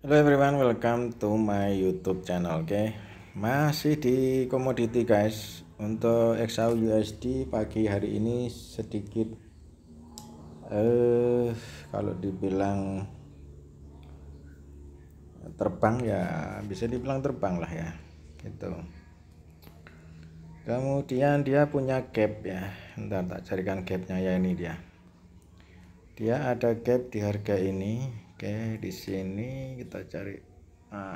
Hello everyone, welcome to my YouTube channel. Oke, masih di komoditi guys. Untuk XAU USD pagi hari ini sedikit kalau dibilang terbang ya bisa dibilang terbang lah ya. Gitu. Kemudian dia punya gap ya. Ntar tak carikan gapnya ya, ini dia. Dia ada gap di harga ini. Oke, di sini kita cari.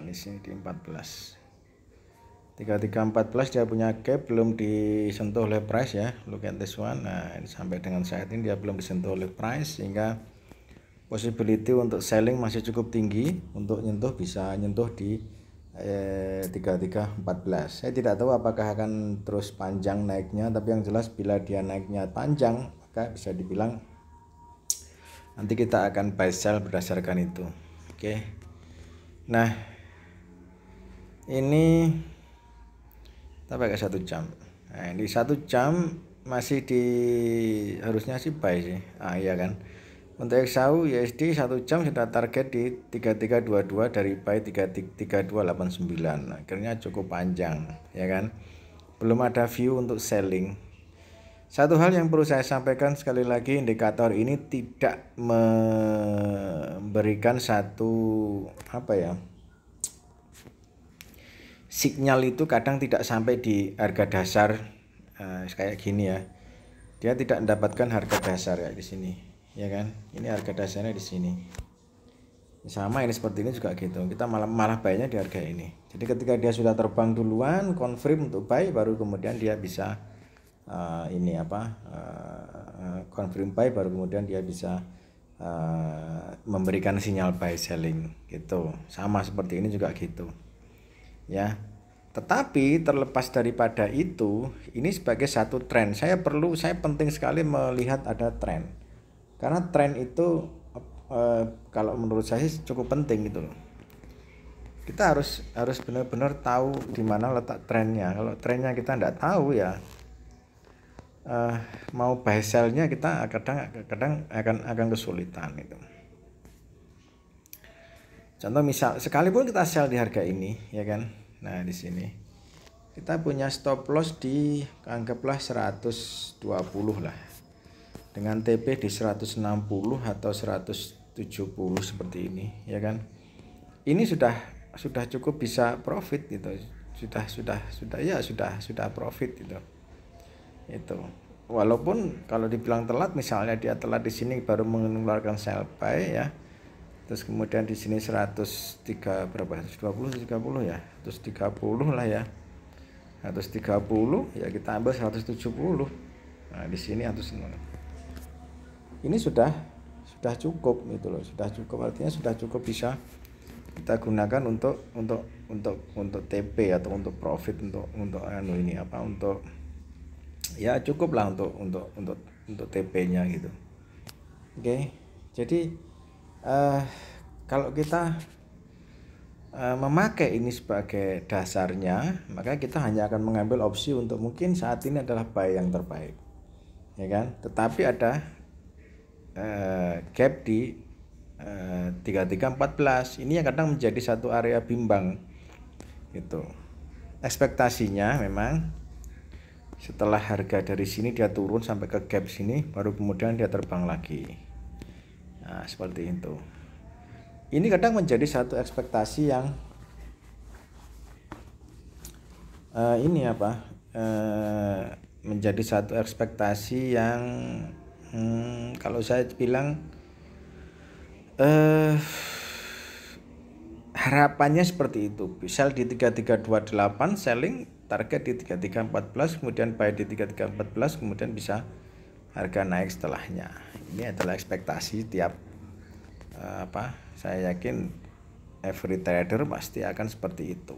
Di sini di 14. 3314 dia punya gap, belum disentuh oleh price ya. Look at this one. Nah, ini sampai dengan saat ini dia belum disentuh oleh price, sehingga possibility untuk selling masih cukup tinggi. Untuk nyentuh bisa nyentuh di 3314. Saya tidak tahu apakah akan terus panjang naiknya, tapi yang jelas bila dia naiknya panjang maka bisa dibilang nanti kita akan buy sell berdasarkan itu. Oke. Nah, ini kita pakai 1 jam. Nah, di 1 jam masih di harusnya sih buy sih. Iya kan. Untuk XAU USD 1 jam sudah target di 3322 dari buy 3289. Akhirnya cukup panjang ya kan. Belum ada view untuk selling. Satu hal yang perlu saya sampaikan sekali lagi, indikator ini tidak memberikan satu sinyal. Itu kadang tidak sampai di harga dasar kayak gini ya. Dia tidak mendapatkan harga dasar ya di sini, ya kan? Ini harga dasarnya di sini. Sama ini seperti ini juga gitu. Kita malah buy-nya di harga ini. Jadi ketika dia sudah terbang duluan, confirm untuk buy, baru kemudian dia bisa confirm buy, baru kemudian dia bisa memberikan sinyal buy selling gitu. Sama seperti ini juga gitu. Ya. Tetapi terlepas daripada itu, ini sebagai satu tren. Saya penting sekali melihat ada tren. Karena tren itu kalau menurut saya cukup penting gitu loh. Kita harus benar-benar tahu di mana letak trennya. Kalau trennya kita tidak tahu ya, mau buy sell-nya kita kadang akan kesulitan itu. Contoh misal sekalipun kita sell di harga ini ya kan. Nah, di sini kita punya stop loss di anggaplah 120 lah. Dengan TP di 160 atau 170 seperti ini ya kan. Ini sudah cukup bisa profit gitu. Sudah profit gitu. Itu. Walaupun kalau dibilang telat, misalnya dia telat di sini baru mengeluarkan sell buy ya. Terus kemudian di sini 103 berapa? 120 30 ya. 130 lah ya. 130 ya kita ambil 170. Nah, di sini 100. Ini sudah cukup gitu loh. Sudah cukup, artinya sudah cukup bisa kita gunakan untuk TP atau untuk profit untuk untuk ya cukup lah untuk TP-nya gitu. Oke. Jadi kalau kita memakai ini sebagai dasarnya, maka kita hanya akan mengambil opsi untuk mungkin saat ini adalah buy yang terbaik, ya kan? Tetapi ada gap di 3314 ini yang kadang menjadi satu area bimbang gitu. Ekspektasinya memang setelah harga dari sini dia turun sampai ke gap sini, baru kemudian dia terbang lagi. Nah, seperti itu. Ini kadang menjadi satu ekspektasi yang menjadi satu ekspektasi yang kalau saya bilang harapannya seperti itu. Sell di 3328, selling target di 3314, kemudian buy di 3314, kemudian bisa harga naik setelahnya. Ini adalah ekspektasi tiap saya yakin every trader pasti akan seperti itu.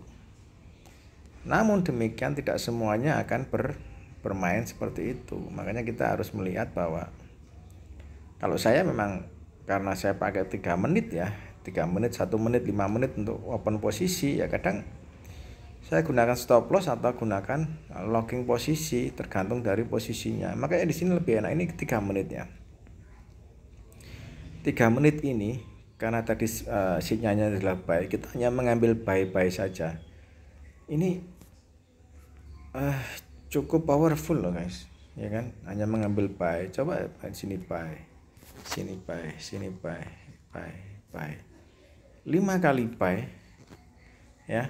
Namun demikian tidak semuanya akan bermain seperti itu. Makanya kita harus melihat bahwa kalau saya memang karena saya pakai 3 menit ya, 3 menit, 1 menit, 5 menit untuk open posisi ya, kadang saya gunakan stop loss atau gunakan locking posisi tergantung dari posisinya. Makanya di sini lebih enak ini 3 menit ya. 3 menit ini karena tadi sinyalnya adalah buy, kita hanya mengambil buy saja. Ini cukup powerful loh guys, ya kan? Hanya mengambil buy. Coba sini buy, sini buy, sini buy, buy. 5 kali buy, ya.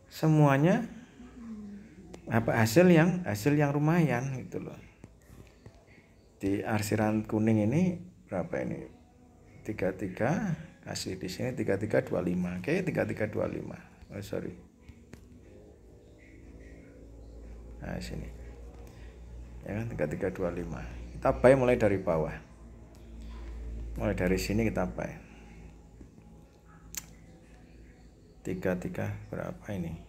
Semuanya hasil yang lumayan gitu loh. Di arsiran kuning ini berapa ini? 33, kasih di sini 3325. Oke, 3325. Oh, sorry. Nah, sini. Ya kan 3325. Kita buy mulai dari bawah. Mulai dari sini kita buy. 33 berapa ini?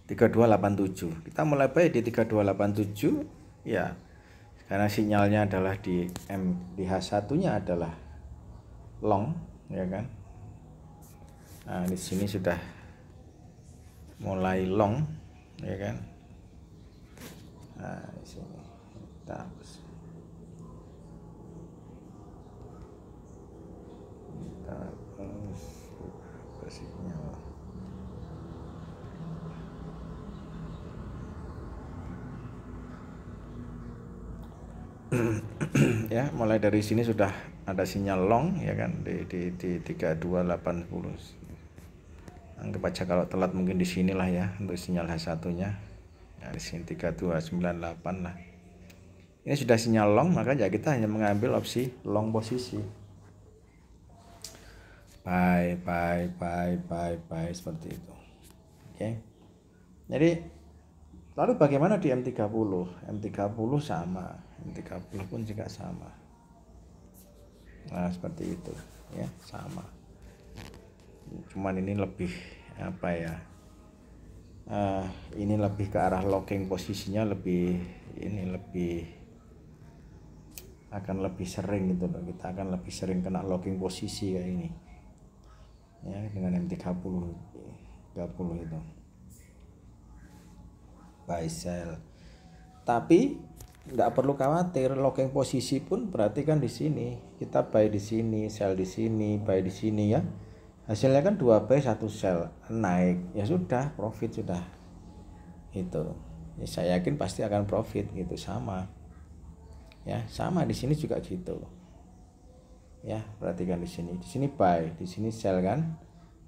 3287. Kita mulai buy di 3287 ya. Karena sinyalnya adalah di H1-nya adalah long, ya kan? Nah, di sini sudah mulai long, ya kan? Nah, di sini kita hapus. Kita hapus sinyal. Ya, mulai dari sini sudah ada sinyal long, ya kan, di 3280. Anggap aja kalau telat mungkin di sinilah ya untuk sinyal H1-nya. Ya, di sini 3298 lah. Ini sudah sinyal long, maka ya kita hanya mengambil opsi long posisi. Buy seperti itu. Oke. Jadi lalu bagaimana di M30? M30 sama, M30 pun juga sama. Nah, seperti itu ya, sama. Cuman ini lebih apa ya? Ini lebih ke arah locking posisinya, lebih akan lebih sering gitu loh. Kita akan lebih sering kena locking posisi kayak ini. Ya, dengan M30 itu. Buy sell. Tapi tidak perlu khawatir, locking posisi pun berarti kan di sini kita buy di sini, sell di sini, buy di sini ya. Hasilnya kan 2 buy 1 sell, naik ya sudah, profit sudah. Itu. Ya, saya yakin pasti akan profit gitu, sama. Ya, sama di sini juga gitu. Ya, perhatikan di sini buy, di sini sell kan.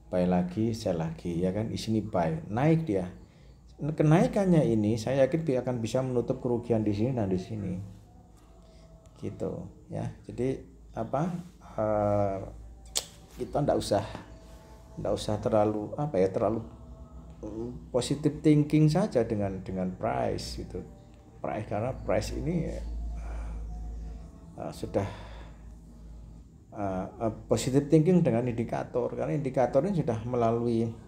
Buy lagi, sell lagi ya kan. Di sini buy, naik dia. Kenaikannya ini saya yakin dia akan bisa menutup kerugian di sini dan di sini. Gitu ya. Jadi apa? Kita enggak usah terlalu positive thinking saja dengan price gitu. Karena price ini sudah positive thinking dengan indikator, karena indikator ini sudah melalui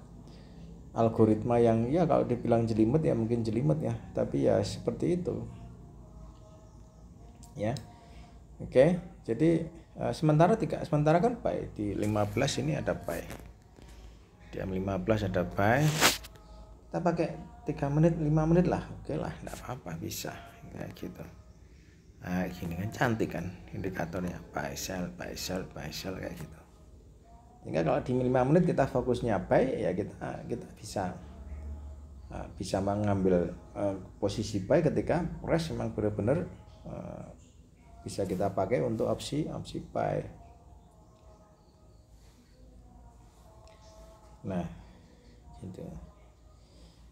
algoritma yang ya kalau dibilang jelimet ya mungkin jelimet ya, tapi ya seperti itu ya. Oke, jadi sementara kan buy di 15 ini ada buy, di M15 ada buy. Kita pakai 3 menit 5 menit lah, oke lah, enggak apa-apa, bisa kayak gitu. Nah, gini kan cantik kan indikatornya, buy sell kayak gitu. Sehingga kalau di 5 menit kita fokusnya buy ya kita bisa mengambil posisi buy ketika price memang benar-benar bisa kita pakai untuk opsi buy. Nah, gitu.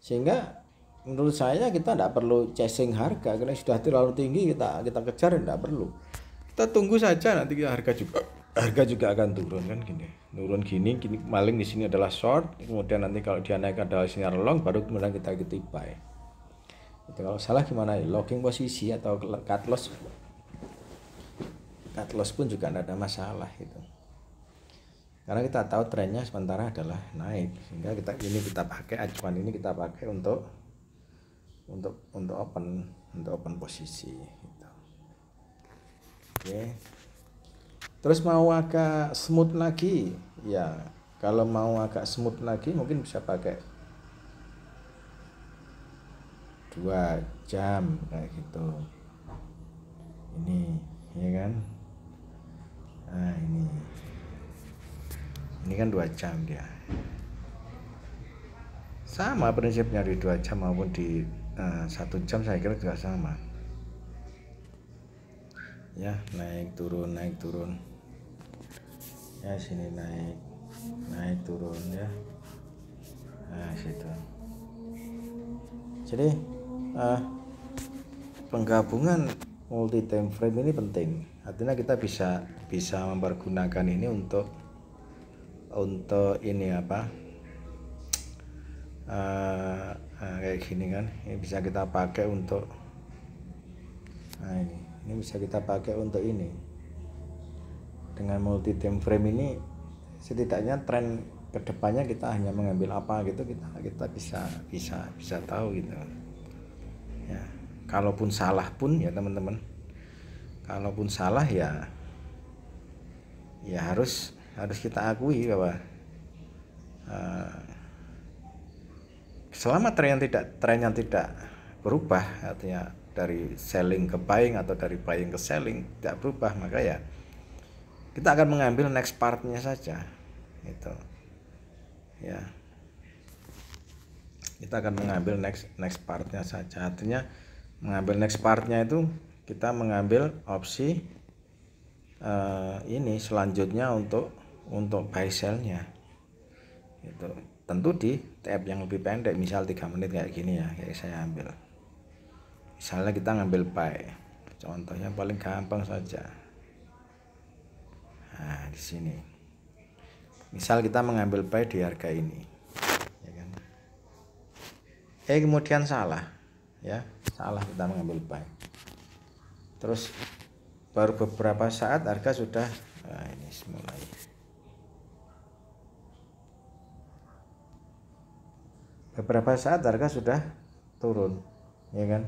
Sehingga menurut saya kita tidak perlu chasing harga, karena sudah terlalu tinggi kita kejar, tidak perlu. Kita tunggu saja, nanti harga juga akan turun kan gini. Turun gini maling di sini adalah short, kemudian nanti kalau dia naik adalah sinyal long, baru kemudian kita buy. Itu kalau salah gimana ya, locking posisi atau cut loss pun juga tidak ada masalah gitu. Karena kita tahu trennya sementara adalah naik, sehingga kita pakai acuan ini, kita pakai untuk open posisi gitu. Oke. Terus mau agak smooth lagi ya, kalau mau agak smooth lagi mungkin bisa pakai 2 jam kayak gitu. Ini ya kan. Nah ini kan 2 jam dia. Sama prinsipnya di 2 jam maupun di 1 jam saya kira juga sama. Ya, naik turun ya, sini naik turun ya. Nah situ. Jadi penggabungan multi time frame ini penting. Artinya kita bisa mempergunakan ini untuk ini apa, kayak gini kan. Ini bisa kita pakai untuk ini bisa kita pakai untuk ini. Dengan multi time frame ini setidaknya tren kedepannya kita hanya mengambil apa gitu, kita bisa tahu gitu ya. Kalaupun salah pun ya teman-teman, kalaupun salah ya harus kita akui bahwa selama tren yang tidak berubah, artinya dari selling ke buying atau dari buying ke selling tidak berubah, maka ya kita akan mengambil next partnya saja gitu ya. Kita akan mengambil next partnya saja. Artinya mengambil next partnya itu kita mengambil opsi ini selanjutnya untuk buy sell-nya itu. Tentu di tab yang lebih pendek, misal 3 menit kayak gini ya, kayak saya ambil. Misalnya kita ngambil buy, contohnya paling gampang saja. Nah di sini misal kita mengambil buy di harga ini ya kan. Kemudian salah kita mengambil buy, terus baru beberapa saat harga sudah ini mulai beberapa saat harga sudah turun ya kan.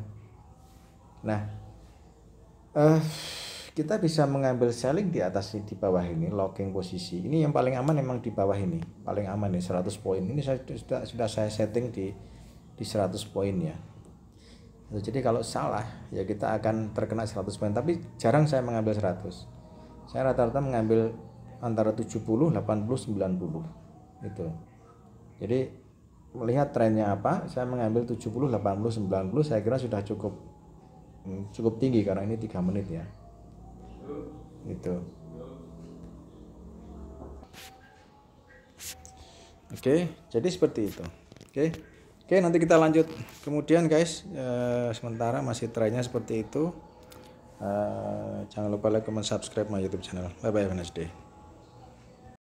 Nah kita bisa mengambil selling di atas, di bawah ini locking posisi. Ini yang paling aman memang di bawah ini, paling aman nih 100 poin. Ini sudah saya setting di 100 poin ya. Jadi kalau salah ya kita akan terkena 100 poin, tapi jarang saya mengambil 100. Saya rata-rata mengambil antara 70, 80, 90 itu. Jadi melihat trennya apa, saya mengambil 70, 80, 90 saya kira sudah cukup tinggi karena ini 3 menit ya. Gitu. Oke, jadi seperti itu. Oke, nanti kita lanjut kemudian guys. Sementara masih trennya seperti itu. Jangan lupa like, comment, subscribe my YouTube channel. Bye bye, have a nice day.